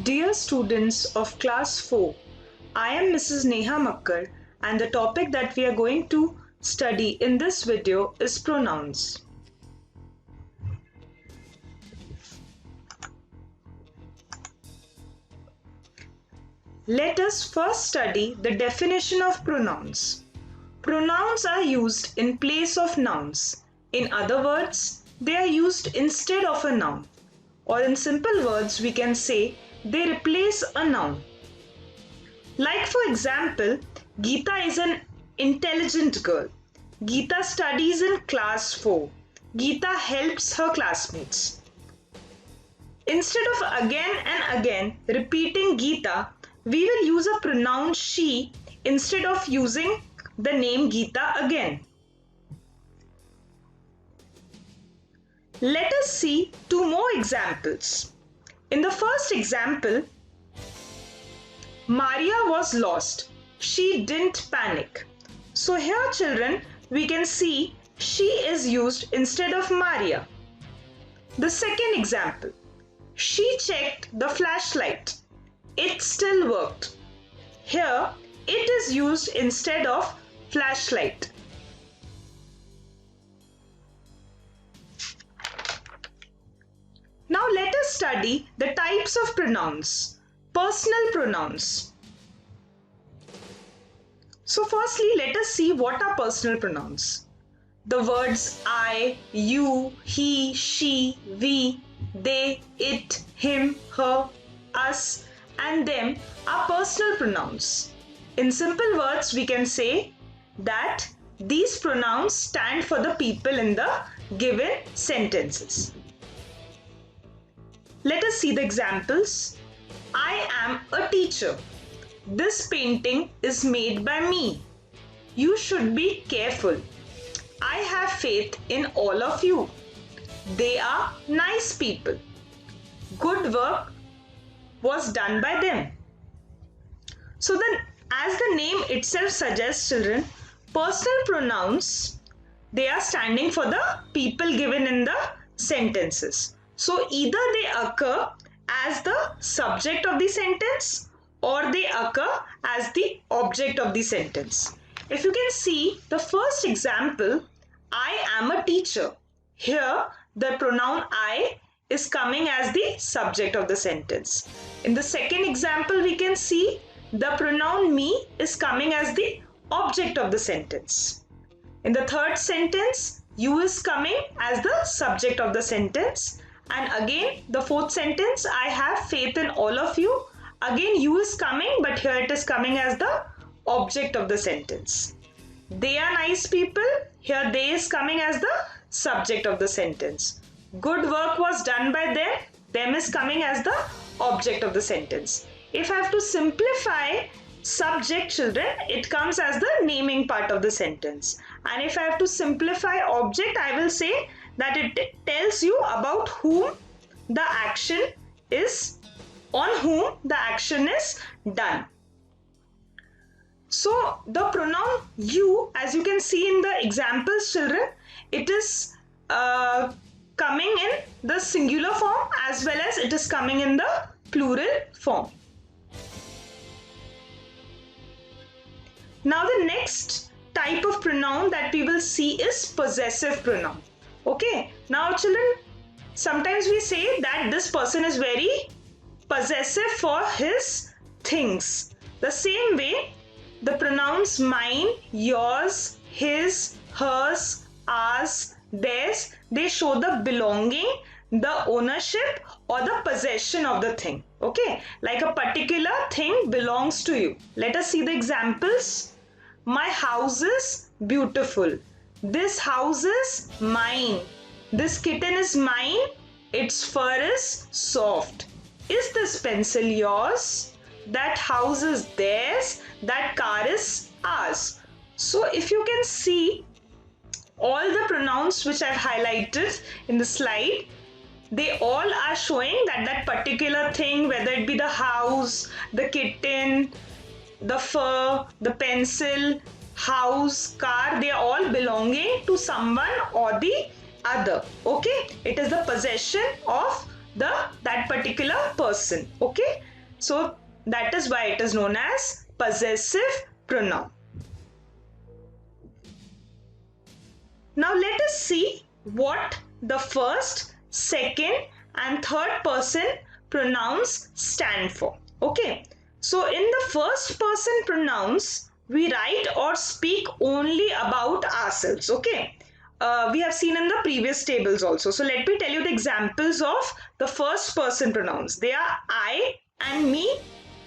Dear students of class 4, I am Mrs. Neha Makkar and the topic that we are going to study in this video is pronouns. Let us first study the definition of pronouns. Pronouns are used in place of nouns. In other words, they are used instead of a noun. Or in simple words, we can say they replace a noun. Like for example, Geeta is an intelligent girl. Geeta studies in class 4. Geeta helps her classmates. Instead of again and again repeating Geeta, we will use a pronoun she instead of using the name Geeta again. Let us see two more examples. In the first example, Maria was lost. She didn't panic. So here children, we can see she is used instead of Maria. The second example, she checked the flashlight. It still worked. Here, it is used instead of flashlight. Now let us study the types of pronouns. Personal pronouns. So firstly, let us see what are personal pronouns. The words I, you, he, she, we, they, it, him, her, us and them are personal pronouns. In simple words, we can say that these pronouns stand for the people in the given sentences. Let us see the examples. I am a teacher. This painting is made by me. You should be careful. I have faith in all of you. They are nice people. Good work was done by them. So then, as the name itself suggests, children, personal pronouns, they are standing for the people given in the sentences. So either they occur as the subject of the sentence or they occur as the object of the sentence. If you can see the first example, I am a teacher. Here the pronoun I is coming as the subject of the sentence. In the second example, we can see the pronoun me is coming as the object of the sentence. In the third sentence, you is coming as the subject of the sentence. And again, the fourth sentence, I have faith in all of you. Again, you is coming, but here it is coming as the object of the sentence. They are nice people. Here they is coming as the subject of the sentence. Good work was done by them. Them is coming as the object of the sentence. If I have to simplify subject, children, it comes as the naming part of the sentence. And if I have to simplify object, I will say that it tells you about whom the action is, on whom the action is done. So the pronoun you, as you can see in the examples, children, it is coming in the singular form as well as it is coming in the plural form. Now the next type of pronoun that we will see is possessive pronoun. Okay, now children, sometimes we say that this person is very possessive for his things. The same way, the pronouns mine, yours, his, hers, ours, theirs, they show the belonging, the ownership or the possession of the thing. Okay, like a particular thing belongs to you. Let us see the examples. My house is beautiful. This house is mine. This kitten is mine. Its fur is soft. Is this pencil yours? That house is theirs. That car is ours. So if you can see all the pronouns which I've highlighted in the slide, they all are showing that that particular thing, whether it be the house, the kitten, the fur, the pencil, house, car, they are all belonging to someone or the other. Okay, it is the possession of that particular person. Okay, so that is why it is known as possessive pronoun. Now let us see what the first, second and third person pronouns stand for. Okay, so in the first person pronouns, we write or speak only about ourselves. Okay, we have seen in the previous tables also. So let me tell you the examples of the first person pronouns. They are I and me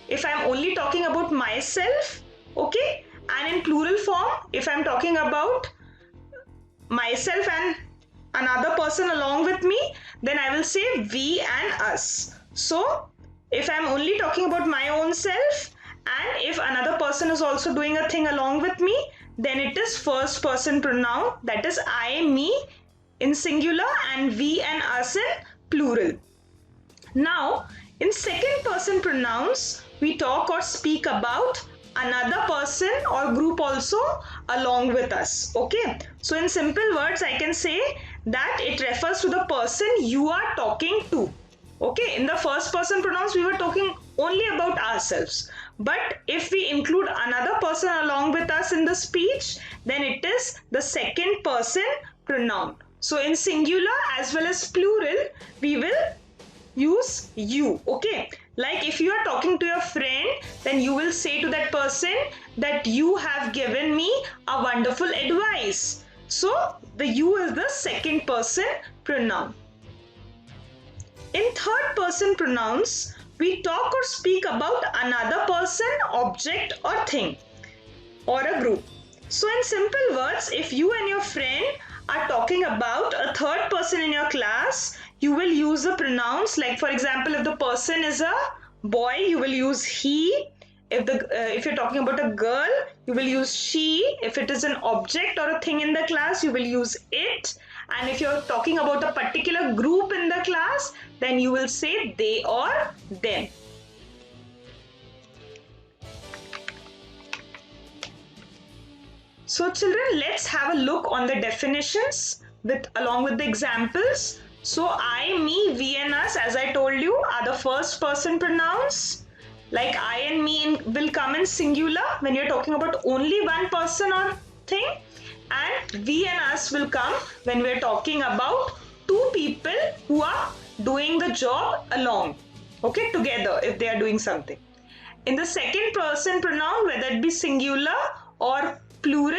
if I'm only talking about myself. Okay, and in plural form if I'm talking about myself and another person along with me, then I will say we and us. So if I'm only talking about my own self and if another person is also doing a thing along with me, then it is first person pronoun, that is I, me in singular and we and us in plural. Now in second person pronouns, we talk or speak about another person or group also along with us. Okay, so in simple words I can say that it refers to the person you are talking to. Okay, in the first person pronouns we were talking only about ourselves, but if we include another person along with us in the speech, then it is the second person pronoun. So in singular as well as plural we will use you. Okay, like if you are talking to your friend, then you will say to that person that you have given me a wonderful advice. So the you is the second person pronoun. In third person pronouns, we talk or speak about another person, object or thing or a group. So in simple words, if you and your friend are talking about a third person in your class, you will use the pronouns, like for example, if the person is a boy, you will use he. If you're talking about a girl, you will use she. If it is an object or a thing in the class, you will use it. And if you're talking about a particular group in the class, then you will say they or them. So children, let's have a look on the definitions along with the examples. So I, me, we and us, as I told you, are the first person pronouns. Like I and me will come in singular when you're talking about only one person or thing, and we and us will come when we're talking about two people who are doing the job along, okay, together if they are doing something. In the second person pronoun, whether it be singular or plural,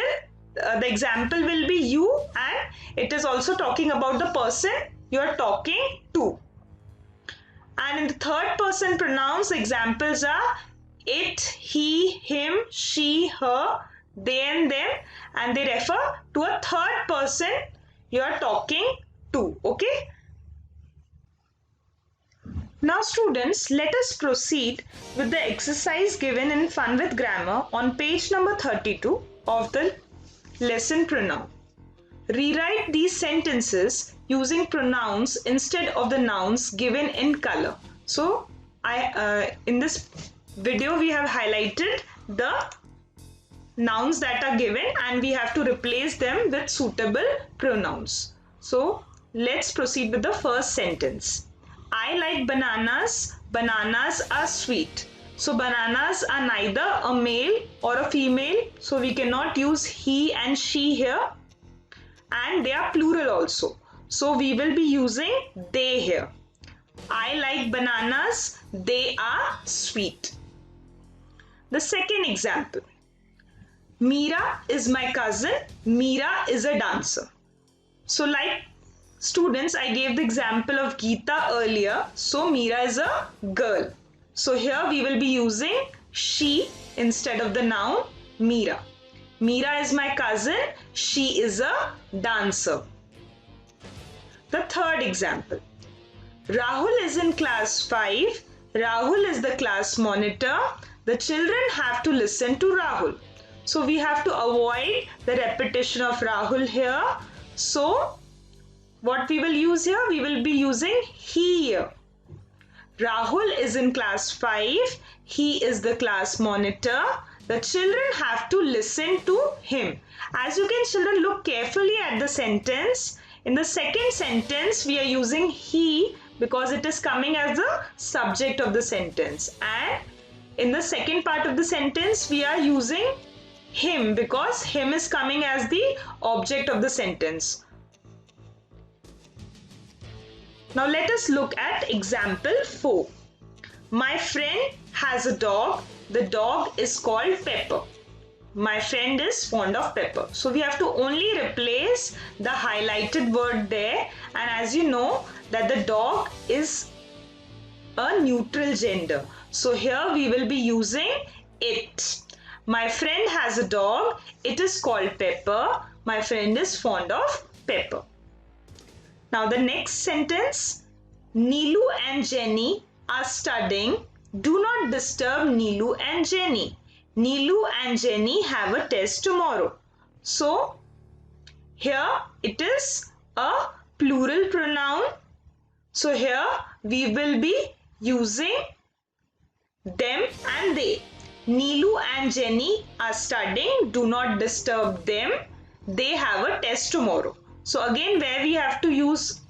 the example will be you, and it is also talking about the person you are talking to. And in the third person pronouns, the examples are it, he, him, she, her, they and them, and they refer to a third person you are talking to. Okay. Now students, let us proceed with the exercise given in Fun with Grammar on page number 32 of the lesson pronoun. Rewrite these sentences using pronouns instead of the nouns given in color. So in this video we have highlighted the nouns that are given and we have to replace them with suitable pronouns. So let's proceed with the first sentence. I like bananas. Bananas are sweet. So bananas are neither a male or a female, so we cannot use he and she here, and they are plural also, so we will be using they here. I like bananas, they are sweet. The second example, Meera is my cousin, Meera is a dancer. So like students, I gave the example of Geeta earlier, so Meera is a girl. So here we will be using she instead of the noun Meera. Meera is my cousin, she is a dancer. The third example, Rahul is in class 5, Rahul is the class monitor, the children have to listen to Rahul. So we have to avoid the repetition of Rahul here. So what we will use here, we will be using he here. Rahul is in class 5, he is the class monitor, the children have to listen to him. As you can children look carefully at the sentence, in the second sentence we are using he because it is coming as the subject of the sentence, and in the second part of the sentence we are using him because him is coming as the object of the sentence. Now let us look at example 4. My friend has a dog. The dog is called Pepper. My friend is fond of pepper. So we have to only replace the highlighted word there, and as you know that the dog is a neutral gender. So here we will be using it. My friend has a dog. It is called Pepper. My friend is fond of pepper. Now the next sentence, Neelu and Jenny are studying. Do not disturb Neelu and Jenny. Neelu and Jenny have a test tomorrow. So here it is a plural pronoun. So here we will be using them and they. Neelu and Jenny are studying. Do not disturb them. They have a test tomorrow. So again, where we have to use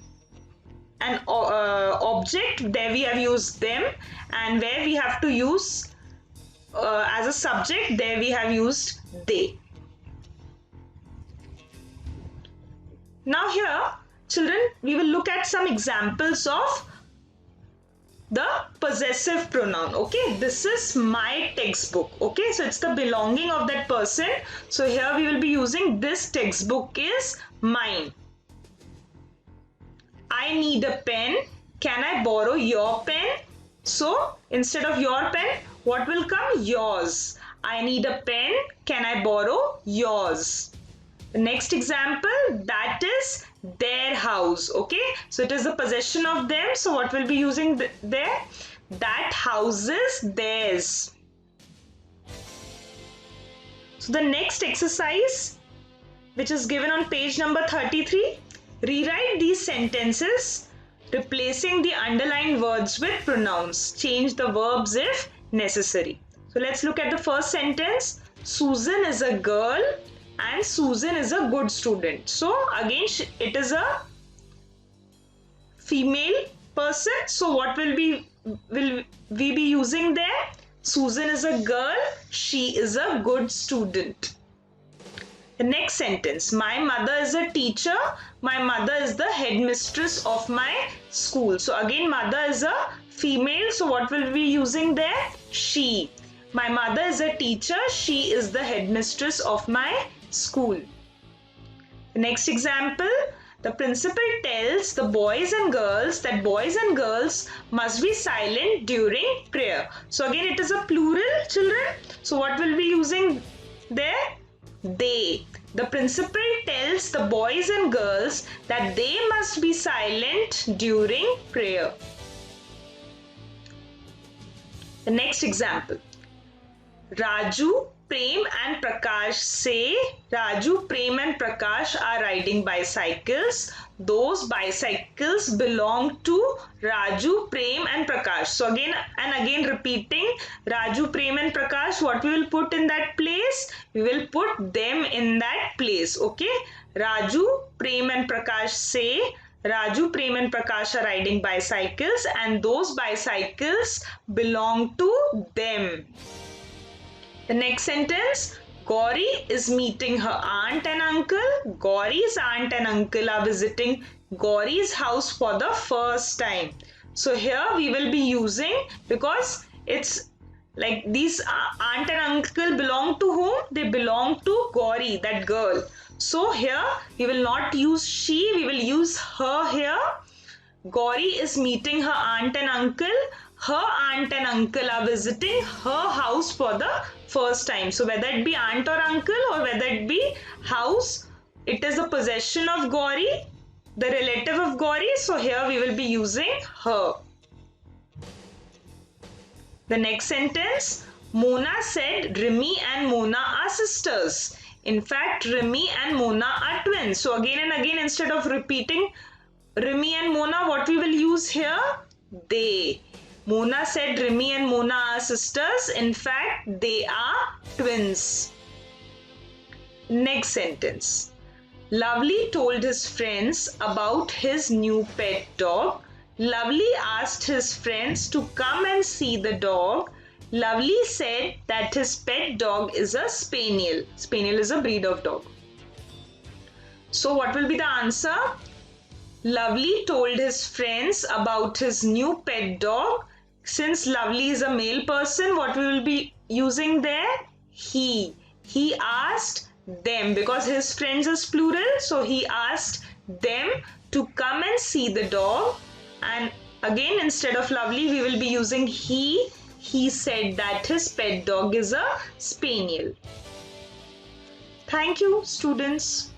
an object, there we have used them, and where we have to use as a subject, there we have used they. Now here, children, we will look at some examples of the possessive pronoun. Okay, this is my textbook. Okay, so it's the belonging of that person. So here we will be using this textbook is mine. I need a pen. Can I borrow your pen? So instead of your pen, what will come? Yours. I need a pen. Can I borrow yours? The next example, that is their house. Okay, so it is the possession of them. So what will be using there? That house is theirs. So the next exercise, which is given on page number 33, rewrite these sentences, replacing the underlined words with pronouns. Change the verbs if necessary. So let's look at the first sentence. Susan is a girl and Susan is a good student. So again, it is a female person. So what will we be using there? Susan is a girl. She is a good student. The next sentence, my mother is a teacher. My mother is the headmistress of my school. So again, mother is a female. So what will we be using there? She. My mother is a teacher. She is the headmistress of my school. The next example, the principal tells the boys and girls that boys and girls must be silent during prayer. So again, it is a plural, children. So what will we be using there? They. The principal tells the boys and girls that they must be silent during prayer. The next example. Raju, Prem and Prakash say Raju, Prem and Prakash are riding bicycles. Those bicycles belong to Raju, Prem and Prakash. So again and again repeating Raju, Prem and Prakash. What we will put in that place? We will put them in that place. Okay. Raju, Prem and Prakash say Raju, Prem and Prakash are riding bicycles and those bicycles belong to them. The next sentence, Gauri is meeting her aunt and uncle. Gauri's aunt and uncle are visiting Gauri's house for the first time. So here we will be using, because it's like these aunt and uncle belong to whom? They belong to Gauri, that girl. So here we will not use she, we will use her here. Gauri is meeting her aunt and uncle. Her aunt and uncle are visiting her house for the first time. So whether it be aunt or uncle or whether it be house, it is a possession of Gauri, the relative of Gauri. So here we will be using her. The next sentence, Mona said Rimi and Mona are sisters. In fact, Rimi and Mona are twins. So again and again, instead of repeating Rimi and Mona, what we will use here? They. Mona said Rimi and Mona are sisters. In fact, they are twins. Next sentence. Lovely told his friends about his new pet dog. Lovely asked his friends to come and see the dog. Lovely said that his pet dog is a spaniel. Spaniel is a breed of dog. So what will be the answer? Lovely told his friends about his new pet dog. Since Lovely is a male person, what we will be using there? He. He asked them because his friends is plural. So he asked them to come and see the dog. And again, instead of Lovely, we will be using he. He said that his pet dog is a spaniel. Thank you, students.